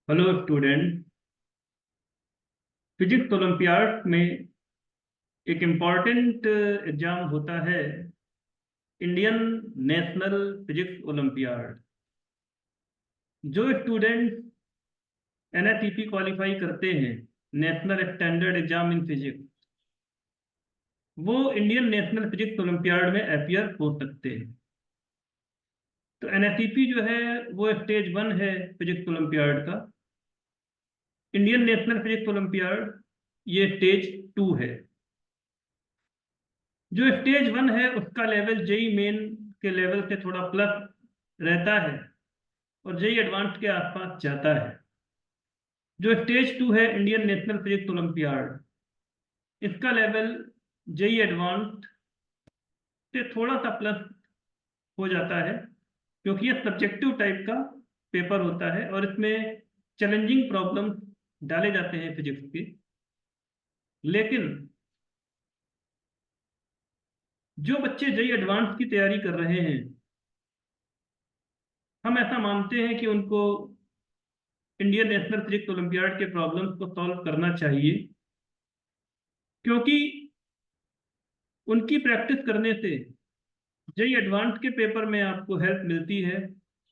Hello student. Physics olympiad में एक important exam होता है, इंडियन नेशनल फिजिक्स ओलंपियाड। जो स्टूडेंट एनएसईपी क्वालिफाई करते हैं, national standard exam in physics, वो इंडियन नेशनल फिजिक्स ओलंपियाड में अपियर हो सकते हैं। तो एनएसईपी जो है वो स्टेज 1 है फिजिक्स ओलंपियाड का। इंडियन नेशनल फिजिक्स ओलंपियाड ये स्टेज 2 है। जो स्टेज 1 है उसका लेवल जेई मेन के लेवल से थोड़ा प्लस रहता है और जेई एडवांस के आसपास जाता है। जो स्टेज 2 है इंडियन नेशनल फिजिक्स ओलंपियाड, इसका लेवल जेई एडवांस से थोड़ा सा प्लस हो जाता है, क्योंकि यह सब्जेक्टिव टाइप का पेपर होता है और इसमें चैलेंजिंग प्रॉब्लम डाले जाते हैं फिजिक्स के। लेकिन जो बच्चे जेई एडवांस की तैयारी कर रहे हैं, हम ऐसा मानते हैं कि उनको इंडियन नेशनल फिजिक्स ओलंपियाड के प्रॉब्लम्स को सॉल्व करना चाहिए, क्योंकि उनकी प्रैक्टिस करने से जेई एडवांस के पेपर में आपको हेल्प मिलती है।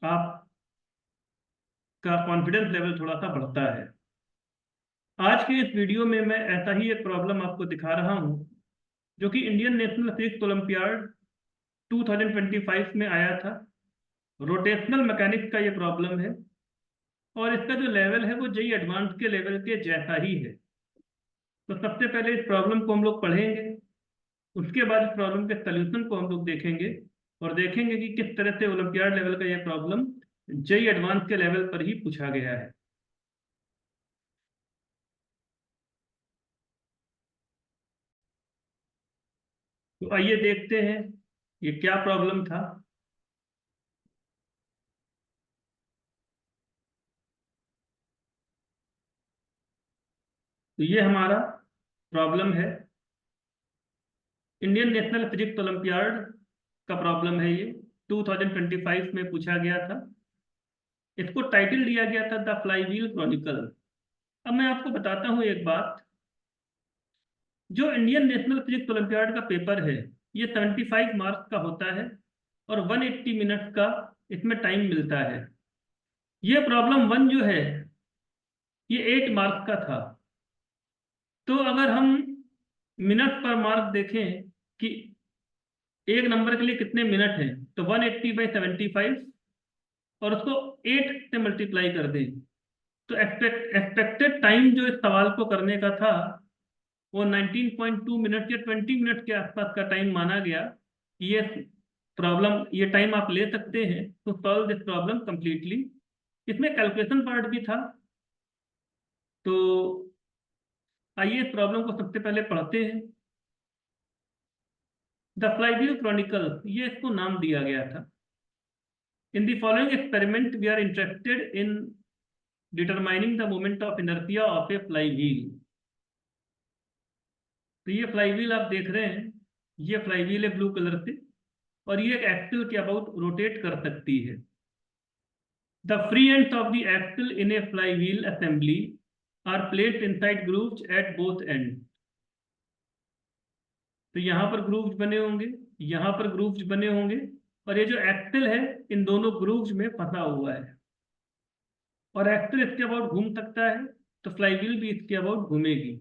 आपका कॉन्फिडेंस लेवल थोड़ा सा बढ़ता है। आज के इस वीडियो में मैं ऐसा ही एक प्रॉब्लम आपको दिखा रहा हूँ, जो कि इंडियन नेशनल फिजिक्स ओलंपियाड 2025 में आया था। रोटेशनल मैकेनिक्स का ये प्रॉब्लम है और इसका जो लेवल है वो जेई एडवांस के लेवल के जैसा ही है। तो सबसे पहले इस प्रॉब्लम को हम लोग पढ़ेंगे, उसके बाद इस प्रॉब्लम के सलूशन को हम लोग देखेंगे और देखेंगे कि किस तरह से ओलंपियाड लेवल का यह प्रॉब्लम जेई एडवांस के लेवल पर ही पूछा गया है। तो आइए देखते हैं ये क्या प्रॉब्लम था। तो ये हमारा प्रॉब्लम है, इंडियन नेशनल फिजिक्स ओलंपियाड का प्रॉब्लम है ये। 2025 में पूछा गया था। इसको टाइटल दिया गया था द फ्लाईव्हील क्रॉनिकल। अब मैं आपको बताता हूँ एक बात। जो इंडियन नेशनल फिजिक्स ओलंपियाड का पेपर है, ये 75 मार्क्स का होता है और 180 मिनट्स का इसमें टाइम मिलता है। ये प्रॉब्लम 1 जो है ये 8 मार्क्स का था। तो अगर हम मिनट पर मार्क देखें कि एक नंबर के लिए कितने मिनट हैं, तो 180/75 और उसको 8 से मल्टीप्लाई कर दें, तो एक्सपेक्टेड टाइम जो इस सवाल को करने का था वो 19.2 मिनट या 20 मिनट के आसपास का टाइम माना गया। ये प्रॉब्लम, ये टाइम आप ले सकते हैं to solve this problem completely. इसमें कैलकुलेशन पार्ट भी था। तो आइए इस प्रॉब्लम को सबसे पहले पढ़ते हैं। द फ्लाईव्हील क्रॉनिकल, ये इसको नाम दिया गया था। In the following experiment we are interested in determining the moment of inertia of a flywheel. तो ये फ्लाईव्हील आप देख रहे हैं, ये फ्लाईव्हील है ब्लू कलर से, और ये एक एक्सिल के अबाउट रोटेट कर सकती है। The free ends of the axle in a flywheel assembly are placed inside grooves at both end. तो यहाँ पर ग्रूव्स बने होंगे, यहाँ पर ग्रूव्स बने होंगे, और ये जो एक्सिल है इन दोनों ग्रूव्स में फंसा हुआ है। और एक्सिल इसके अबाउट घूम सकता है, तो फ्लाईव्हील भी इसके अबाउट घूमेगी।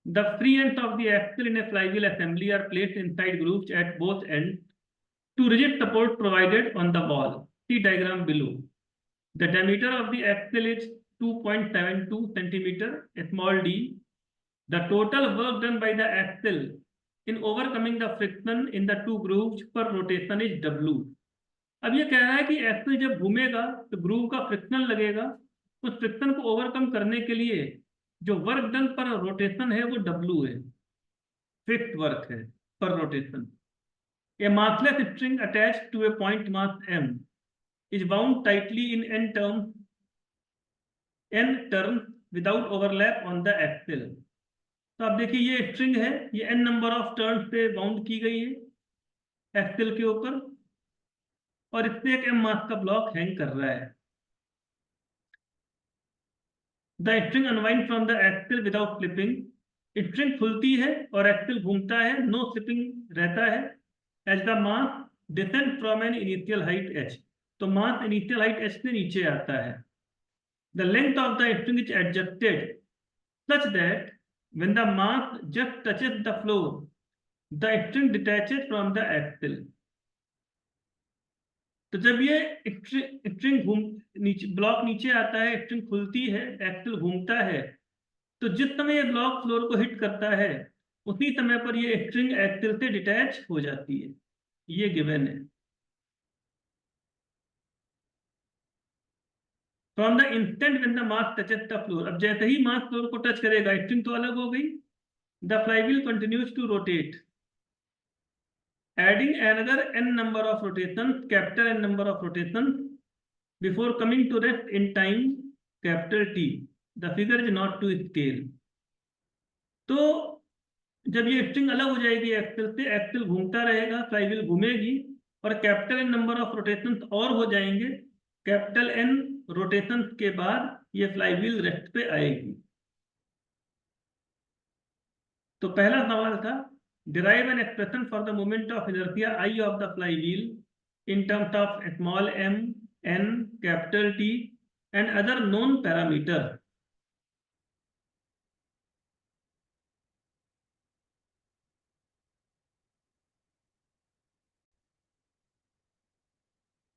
The free ends of the axle in a flywheel assembly are placed inside grooves at both ends to rigid support provided on the wall. See diagram below. The diameter of the axle is 2.72 centimeter, small d. The total work done by the axle in overcoming the friction in the two grooves per rotation is W. अब ये कह रहा है कि axle जब घूमेगा तो groove का फ्रिक्शन लगेगा। उस फ्रिक्शन को ओवरकम करने के लिए जो वर्क डन पर रोटेशन है वो W है, फिक्स्ड वर्क है पर rotation. A massless string attached to a point mass m is wound tightly in n turns without overlap on the axle. तो आप देखिए ये स्ट्रिंग है, ये n नंबर ऑफ टर्न्स पे बाउंड की गई है एक्सेल के ऊपर। और इससे एक m मास का ब्लॉक हैंग कर रहा है। The string unwind from the axle without slipping, string खुलती है और एक्सिल घूमता है, नो स्लिपिंग रहता है। As the mass descend from an initial height h, तो मास इनिशियल हाइट h से नीचे आता है। The length of the string is adjusted such that when the mass just touches the floor, the string detaches from the axle. तो जब ये string घूम नीचे ब्लॉक नीचे आता है, स्ट्रिंग खुलती है, एक्सिल घूमता है, तो जिस समय ये ब्लॉक फ्लोर को हिट करता है उसी समय पर ये स्ट्रिंग एक्सिल से डिटैच हो जाती है। ये गिवन है। From the instant when the mass touches the floor, अब जैसे ही मास फ्लोर को टच करेगा स्ट्रिंग तो अलग हो गई। The flywheel continues to rotate adding another n number of rotations, capital N number of rotations, before coming to rest in time, capital T. The figure is not to scale. तो जब ये string अलग हो जाएगी axle से, axle घूमता रहेगा, flywheel घूमेगी और capital N number of rotations और हो जाएंगे। कैपिटल एन रोटेशंस के बाद ये फ्लाईव्हील रेस्ट पे आएगी। तो पहला सवाल था, derive an expression for the moment of inertia I of the flywheel in terms of small m, n, capital T and other known parameter.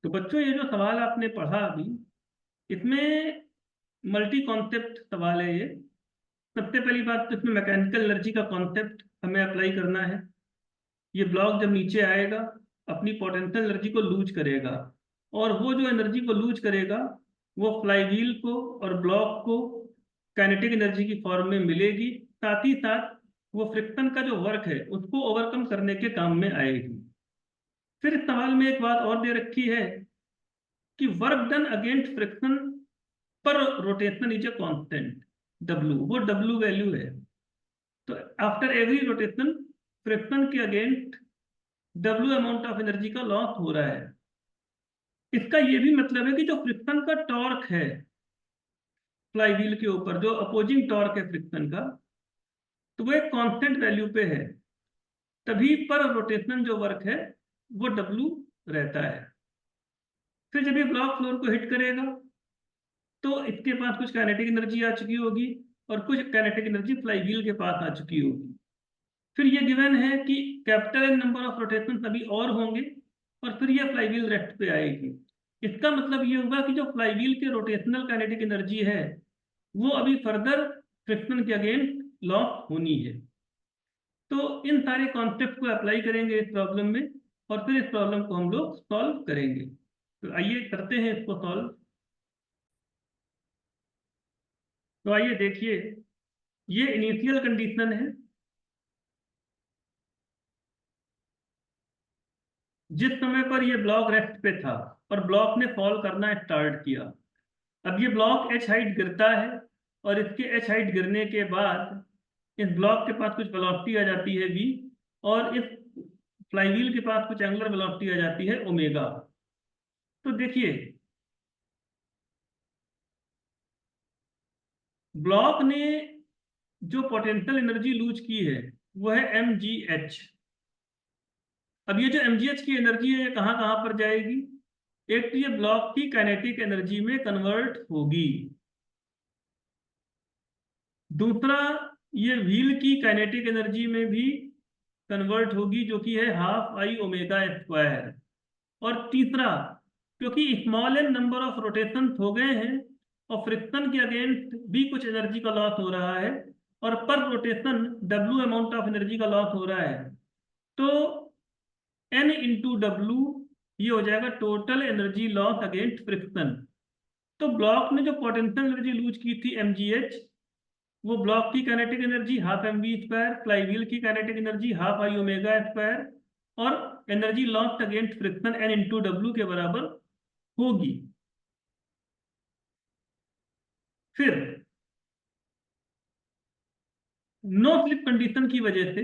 तो बच्चों ये जो सवाल आपने पढ़ा अभी, इसमें मल्टी कॉन्सेप्ट सवाल है ये। सबसे पहली बात तो इसमें मैकेनिकल एनर्जी का कॉन्सेप्ट हमें अप्लाई करना है। ये ब्लॉक जब नीचे आएगा अपनी पोटेंशियल एनर्जी को लूज करेगा, और वो जो एनर्जी को लूज करेगा वो फ्लाईव्हील को और ब्लॉक को काइनेटिक एनर्जी की फॉर्म में मिलेगी। साथ ही साथ वो फ्रिक्शन का जो वर्क है उसको ओवरकम करने के काम में आएगी। फिर इस सवाल में एक बात और दे रखी है कि वर्क डन अगेंस्ट फ्रिक्शन पर rotation is a constant W, वो W वैल्यू है। तो आफ्टर एवरी रोटेशन फ्रिक्शन के against W amount of energy का लॉस हो रहा है। इसका ये भी मतलब है कि जो फ्रिक्शन का टॉर्क है फ्लाईव्हील के ऊपर, जो अपोजिंग टॉर्क है फ्रिक्शन का, तो वो एक कांस्टेंट वैल्यू पे है। तभी पर रोटेशन जो वर्क है वो W रहता है। फिर जब ये ब्लॉक फ्लोर को हिट करेगा तो इसके पास कुछ काइनेटिक एनर्जी आ चुकी होगी और कुछ काइनेटिक एनर्जी फ्लाईव्हील के पास आ चुकी होगी। फिर ये गिवन है कि capital N number of rotation अभी और होंगे और फिर ये फ्लाईव्हील रेस्ट पे आएगी। इसका मतलब ये होगा कि जो फ्लाईव्हील के रोटेशनल काइनेटिक एनर्जी है वो अभी फर्दर फ्रिक्शन के अगेंस्ट लॉस होनी है। तो इन सारे कॉन्सेप्ट को अप्लाई करेंगे इस प्रॉब्लम में और फिर इस प्रॉब्लम को हम लोग सॉल्व करेंगे। तो आइए करते हैं इसको सॉल्व। तो आइए देखिए, ये इनिशियल कंडीशन है जिस समय पर ये ब्लॉक रेस्ट पे था और ब्लॉक ने फॉल करना स्टार्ट किया। अब ये ब्लॉक एच हाइट गिरता है और इसके एच हाइट गिरने के बाद इस ब्लॉक के पास कुछ वेलोसिटी आ जाती है v, और इस फ्लाईव्हील के पास कुछ एंगुलर वेलोसिटी आ जाती है ओमेगा। तो देखिए, ब्लॉक ने जो पोटेंशियल एनर्जी लूज की है वो है mgh। अब ये जो mgh की एनर्जी है ये कहाँ कहाँ पर जाएगी? एक तो ये ब्लॉक की काइनेटिक एनर्जी में कन्वर्ट होगी, दूसरा ये व्हील की काइनेटिक एनर्जी में भी कन्वर्ट होगी जो कि है हाफ आई ओमेगा स्क्वायर, और तीसरा क्योंकि small n number of rotation हो गए हैं और फ्रिक्शन के अगेंस्ट भी कुछ एनर्जी का लॉस हो रहा है और पर rotation W amount of energy का लॉस हो रहा है, तो N इंटू डब्ल्यू ये हो जाएगा total energy loss against friction. तो ब्लॉक ने जो पोटेंशियल एनर्जी लूज की थी mgh, वो ब्लॉक की kinetic energy half mv square, flywheel की kinetic energy half I omega square, और energy lost against friction N into W के बराबर होगी। फिर नो स्लिप कंडीशन की वजह से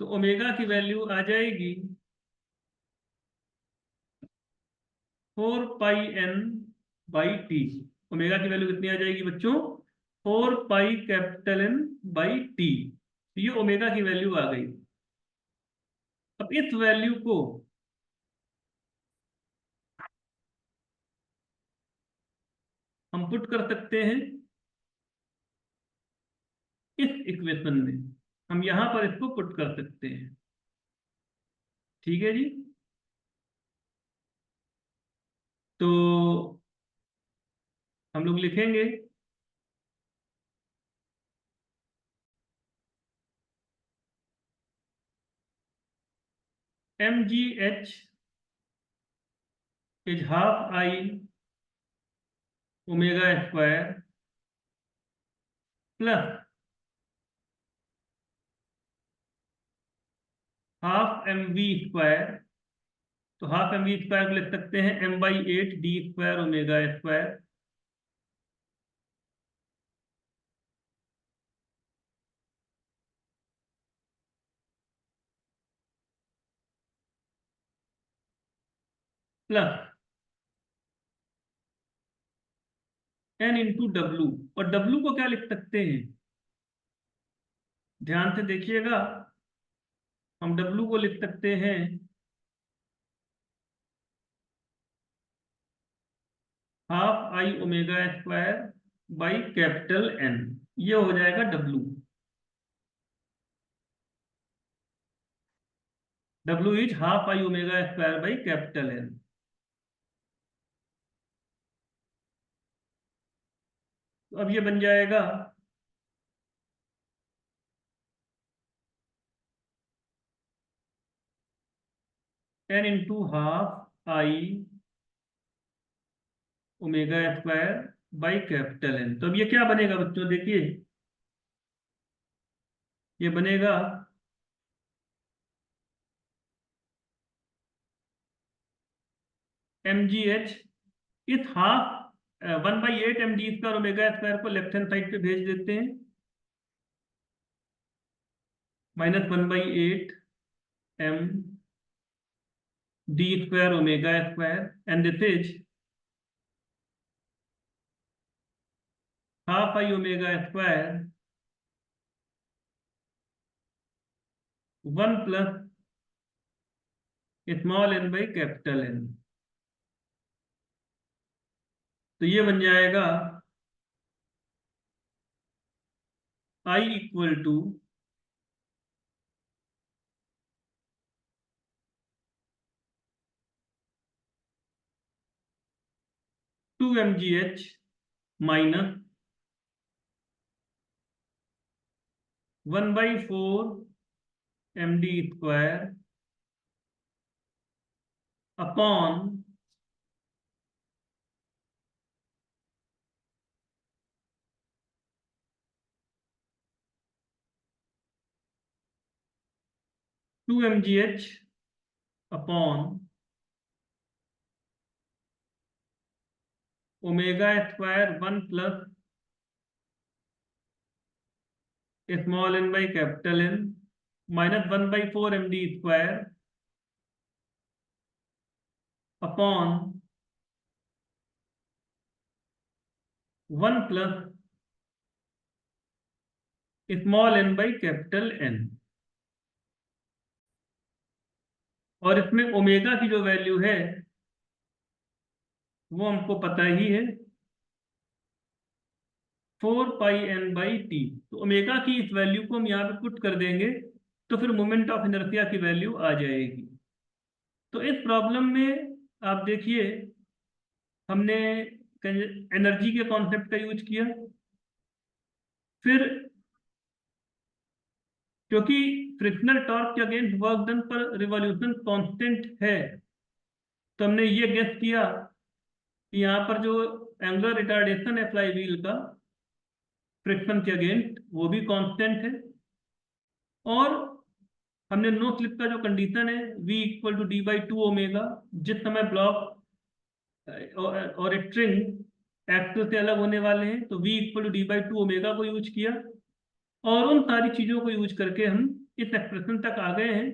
तो ओमेगा की वैल्यू आ जाएगी 4πn/t। ओमेगा की वैल्यू कितनी आ जाएगी बच्चों? 4πN/t। ये ओमेगा की वैल्यू आ गई। अब इस वैल्यू को हम पुट कर सकते हैं इस इक्वेशन में। हम यहां पर इसको पुट कर सकते हैं। ठीक है जी। तो हम लोग लिखेंगे mgh is half I omega square plus half m v square. तो हाफ एम वी स्क्वायर को लिख सकते हैं m/8 d² omega square plus n/w। और w को क्या लिख सकते हैं? ध्यान से देखिएगा। हम w को लिख सकते हैं half I omega square by capital N। ये हो जाएगा w। w is half I omega square by capital N। तो अब ये बन जाएगा n/हाफ I omega square by capital N। तो अब ये क्या बनेगा बच्चों? देखिए ये बनेगा mgh इस हाफ 1/8 md² ओमेगा स्क्वायर को लेफ्ट हैंड साइड पे भेज देते हैं। -1/8 md² omega square and this is half I omega square 1 + n/कैपिटल N। तो ये बन जाएगा I equal to 2mgh minus 1/4 md² upon 2mgh upon omega square 1 + n/कैपिटल N माइनस 1/4 md² अपॉन 1 + n/कैपिटल N। और इसमें ओमेगा की जो वैल्यू है वो हमको पता ही है 4πN/t। तो ओमेगा की इस वैल्यू को हम यहाँ पे पुट कर देंगे तो फिर मोमेंट ऑफ इनर्शिया की वैल्यू आ जाएगी। तो इस प्रॉब्लम में आप देखिए हमने एनर्जी के कॉन्सेप्ट का यूज किया। फिर क्योंकि फ्रिक्शनल टॉर्क के अगेंस्ट वर्क डन पर रिवॉल्यूशन कांस्टेंट है तो हमने ये गेस किया कि यहाँ पर जो एंगुलर रिटार्डेशन है फ्लाई व्हील का फ्रिक्शन के अगेंस्ट वो भी कांस्टेंट है। और हमने नो स्लिप का जो कंडीशन है v equal to d/2 omega, जिस समय ब्लॉक और एक स्ट्रिंग एक्सिस से अलग होने वाले हैं तो v equal to d/2 omega को यूज किया। और उन सारी चीजों को यूज करके हम इस एक्सप्रेशन तक आ गए हैं,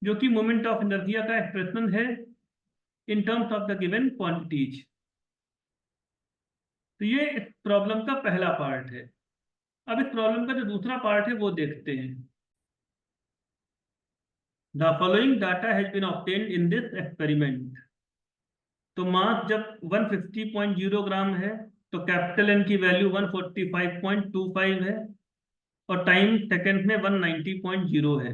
जो कि मोमेंट ऑफ इनर्शिया का एक्सप्रेशन है in terms of the given quantities. तो ये इस प्रॉब्लम का पहला पार्ट है। अब इस प्रॉब्लम का जो दूसरा पार्ट है वो देखते हैं। The following data has been obtained in this experiment. तो मास जब 150.0 ग्राम है तो कैपिटल एन की वैल्यू 145.25 है और टाइम सेकेंड में 190.0 है।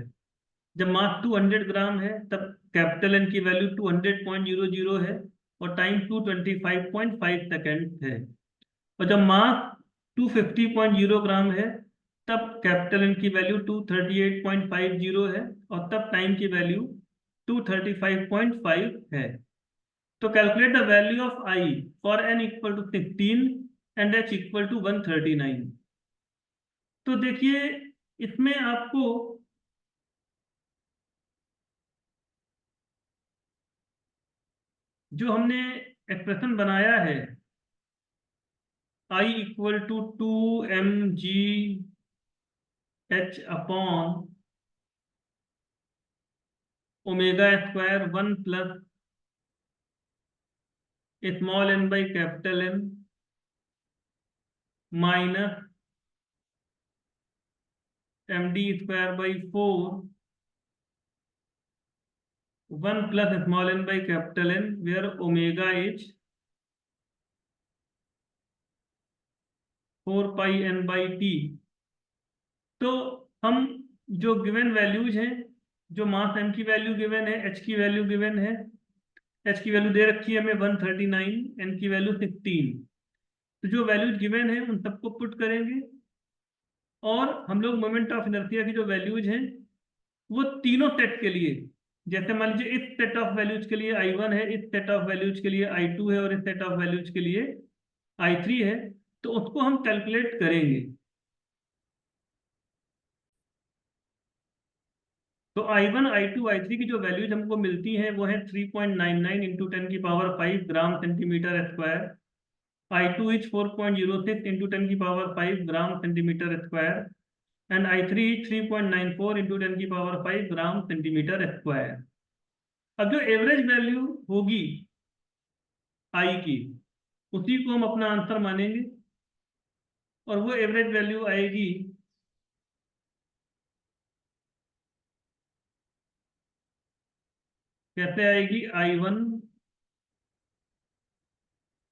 जब मास 200 ग्राम है तब कैपिटल एन की वैल्यू 200.00 है और टाइम 225.5 सेकेंड है। और जब मास 250.0 ग्राम है तब कैपिटल एन की वैल्यू 238.50 है और तब टाइम की वैल्यू 235.5 है। तो calculate the value of I for n equal to 16 and h equal to 139। तो देखिए इसमें आपको जो हमने एक्सप्रेशन बनाया है I equal to 2mgh upon omega square 1 plus small n by capital N minus md square by 1 plus small n by capital N where omega is 4 pi n by T. तो हम जो given values हैं, जो mass m की value given है, h की value given है, h की वैल्यू दे रखी है हमें 139, n की वैल्यू 16। तो जो वैल्यूज गिवन है उन सबको पुट करेंगे और हम लोग मोमेंट ऑफ इनर्शिया की जो वैल्यूज हैं वो तीनों सेट के लिए, जैसे मान लीजिए इस सेट ऑफ वैल्यूज के लिए I1 है, इस सेट ऑफ वैल्यूज के लिए I2 है और इस सेट ऑफ वैल्यूज के लिए I3 है, तो उसको हम कैलकुलेट करेंगे। तो I1, I2, I3 की जो वैल्यूज हमको मिलती हैं वो है 3.99 इंटू 10 की power 5 gram centimetre square. I2 is 4.06 into 10 की power 5 gram centimetre square and I3 is 3.94 into 10 की पावर 5 ग्राम सेंटीमीटर स्क्वायर। अब जो एवरेज वैल्यू होगी I की, उसी को हम अपना आंसर मानेंगे और वो एवरेज वैल्यू आएगी कैसे आएगी, I1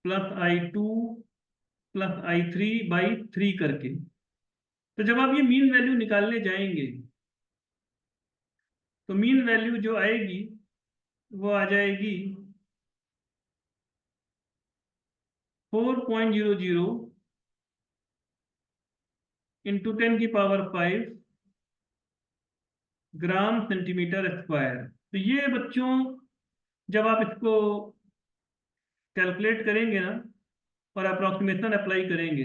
plus I2 plus I3 by 3 करके। तो जब आप ये मीन वैल्यू निकालने जाएंगे तो मीन वैल्यू जो आएगी वो आ जाएगी 4.00 इंटू 10 की पावर 5 ग्राम सेंटीमीटर स्क्वायर। तो ये बच्चों जब आप इसको कैलकुलेट करेंगे ना और अप्रॉक्सीमेशन अप्लाई करेंगे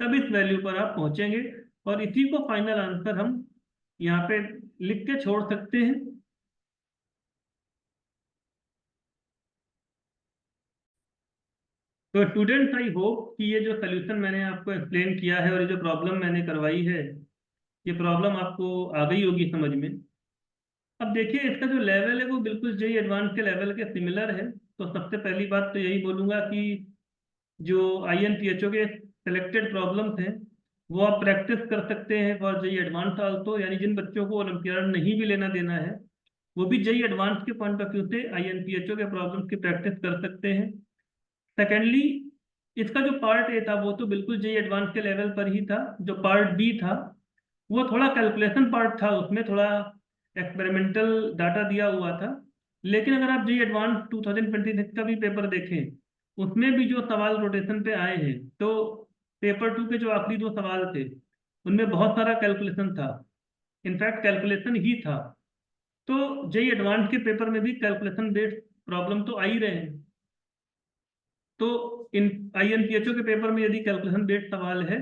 तब इस वैल्यू पर आप पहुंचेंगे और इसी को फाइनल आंसर हम यहाँ पे लिख के छोड़ सकते हैं। तो स्टूडेंट्स आई होप कि ये जो सोल्यूशन मैंने आपको एक्सप्लेन किया है और ये जो प्रॉब्लम मैंने करवाई है ये प्रॉब्लम आपको आ गई होगी समझ में। अब देखिए इसका जो लेवल है वो बिल्कुल जेई एडवांस के लेवल के सिमिलर है। तो सबसे पहली बात तो यही बोलूँगा कि जो INPHO के सिलेक्टेड प्रॉब्लम्स हैं वो आप प्रैक्टिस कर सकते हैं फॉर जेई एडवांस आल्सो, यानी जिन बच्चों को ओलंपियाड नहीं भी लेना देना है वो भी जेई एडवांस के पॉइंट ऑफ व्यू से INPHO के प्रॉब्लम्स की प्रैक्टिस कर सकते हैं। सेकेंडली, इसका जो पार्ट ए था वो तो बिल्कुल जेई एडवांस के लेवल पर ही था। जो पार्ट बी था वो थोड़ा कैलकुलेशन पार्ट था, उसमें थोड़ा एक्सपेरिमेंटल डाटा दिया हुआ था। लेकिन अगर आप जेई एडवांस 2026 का भी पेपर देखें उसमें भी जो सवाल रोटेशन पे आए हैं तो पेपर 2 के जो आखिरी 2 सवाल थे उनमें बहुत सारा कैलकुलेशन था, इनफैक्ट कैलकुलेशन ही था। तो जेई एडवांस के पेपर में भी कैलकुलेशन बेस्ड प्रॉब्लम तो आ ही रहे हैं। तो इन INPHO के पेपर में यदि कैलकुलेशन बेस्ड सवाल है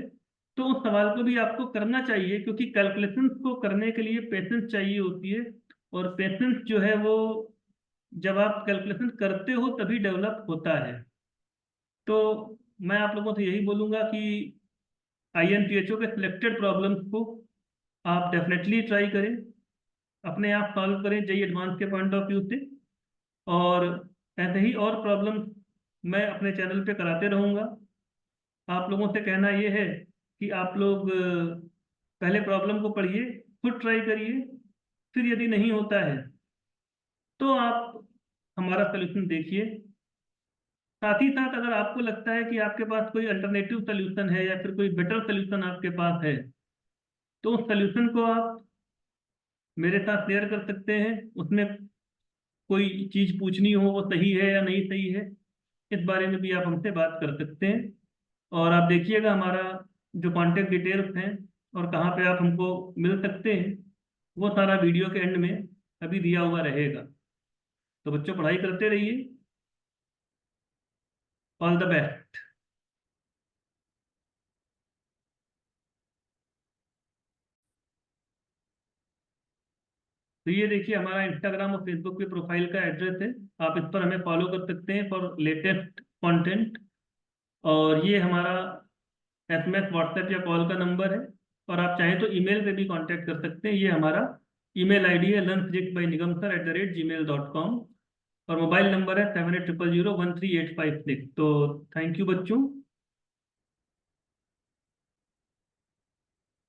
तो उस सवाल को भी आपको करना चाहिए, क्योंकि कैलकुलेशंस को करने के लिए पेशेंस चाहिए होती है और पेशेंस जो है वो जब आप कैलकुलेशन करते हो तभी डेवलप होता है। तो मैं आप लोगों से यही बोलूँगा कि INPHO के सिलेक्टेड प्रॉब्लम्स को आप डेफिनेटली ट्राई करें अपने आप सॉल्व करें जेई एडवांस के पॉइंट ऑफ व्यू से। और ऐसे ही और प्रॉब्लम मैं अपने चैनल पे कराते रहूँगा। आप लोगों से कहना ये है कि आप लोग पहले प्रॉब्लम को पढ़िए, खुद ट्राई करिए, फिर यदि नहीं होता है तो आप हमारा सोल्यूशन देखिए। साथ ही साथ अगर आपको लगता है कि आपके पास कोई अल्टरनेटिव सोल्यूशन है या फिर कोई बेटर सोल्यूशन आपके पास है, तो उस सोल्यूशन को आप मेरे साथ शेयर कर सकते हैं। उसमें कोई चीज़ पूछनी हो वो सही है या नहीं सही है, इस बारे में भी आप हमसे बात कर सकते हैं। और आप देखिएगा हमारा जो कांटेक्ट डिटेल्स हैं और कहाँ पे आप हमको मिल सकते हैं, वो सारा वीडियो के एंड में अभी दिया हुआ रहेगा। तो बच्चों, पढ़ाई करते रहिए। All the best. तो ये देखिए हमारा इंस्टाग्राम और फेसबुक पे प्रोफाइल का एड्रेस है। आप इस पर हमें फॉलो कर सकते हैं फॉर लेटेस्ट कंटेंट। और ये हमारा एसएमएस, व्हाट्सएप या कॉल का नंबर है। और आप चाहें तो ईमेल पे भी कांटेक्ट कर सकते हैं। ये हमारा ईमेल आईडी है lunchbreakbynigamsir@gmail.com। और मोबाइल नंबर है 7800013856। तो थैंक यू बच्चों।